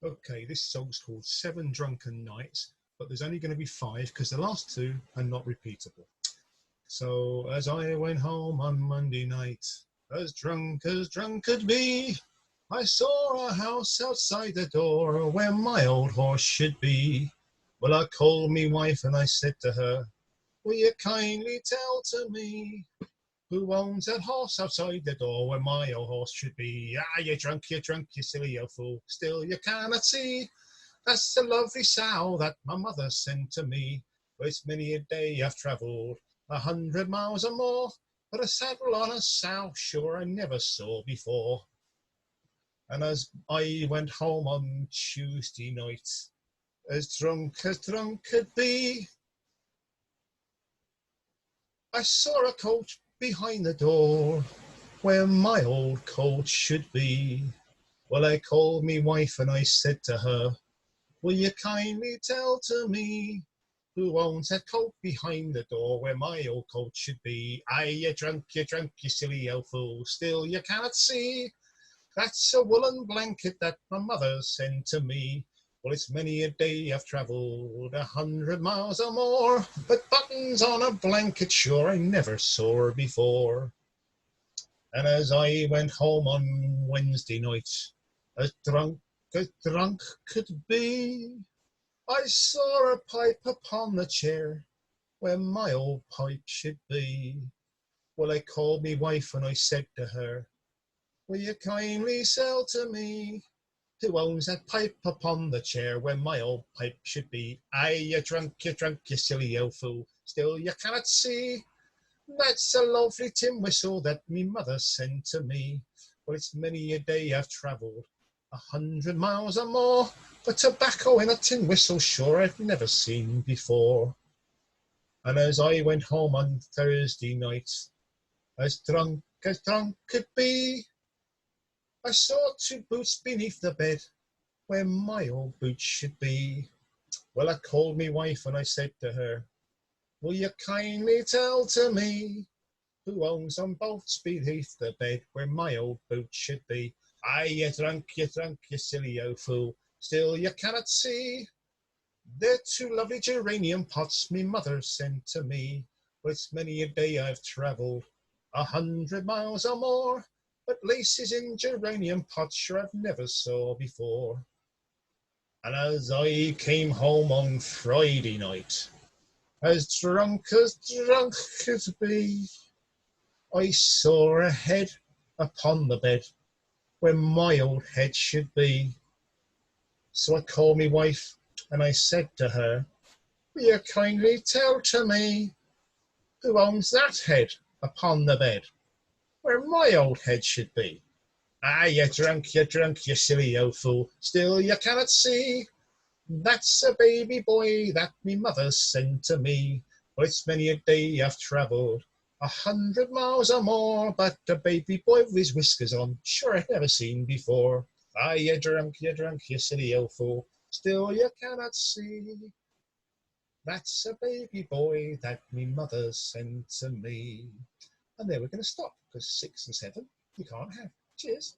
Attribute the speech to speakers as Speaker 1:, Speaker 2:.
Speaker 1: Okay, this song's called Seven Drunken Nights, but there's only going to be five because the last two are not repeatable. So, as I went home on Monday night, as drunk could be, I saw a house outside the door where my old horse should be. Well, I called me wife and I said to her, will you kindly tell to me who owns that horse outside the door where my old horse should be? Ah, you're drunk, you silly old fool. Still you cannot see. That's the lovely sow that my mother sent to me. Well, it's many a day I've travelled 100 miles or more, but a saddle on a sow sure I never saw before. And as I went home on Tuesday night, as drunk could be, I saw a coach behind the door where my old coach should be. Well, I called me wife and I said to her, will you kindly tell to me who owns that coat behind the door where my old coat should be? Aye, you drunk, you silly old fool. Still you cannot see. That's a woolen blanket that my mother sent to me. Well, it's many a day I've travelled 100 miles or more, but buttons on a blanket sure I never saw before. And as I went home on Wednesday night, as drunk could be, I saw a pipe upon the chair where my old pipe should be. Well, I called me wife and I said to her, will you kindly sell to me who owns that pipe upon the chair where my old pipe should be? Aye, you drunk, you silly old fool. Still you cannot see. That's a lovely tin whistle that me mother sent to me. Well, it's many a day I've travelled 100 miles or more, but tobacco in a tin whistle sure I've never seen before. And as I went home on Thursday night, as drunk could be, I saw two boots beneath the bed where my old boots should be. Well, I called me wife and I said to her, will you kindly tell to me who owns them both beneath the bed where my old boots should be? Aye, you drunk, you silly old fool. Still you cannot see. They're two lovely geranium pots me mother sent to me. Well, it's many a day I've travelled 100 miles or more, but laces in geranium pots sure I've never saw before. And as I came home on Friday night, as drunk could be, I saw a head upon the bed where my old head should be. So I called me wife and I said to her, will you kindly tell to me who owns that head upon the bed where my old head should be? Ah, you drunk, you silly old fool. Still you cannot see. That's a baby boy that me mother sent to me. Well, it's many a day I've travelled 100 miles or more, but a baby boy with his whiskers on, sure I've never seen before. Ah, you drunk, you silly old fool. Still you cannot see. That's a baby boy that me mother sent to me. And there we're going to stop, because 6 and 7 you can't have. Cheers.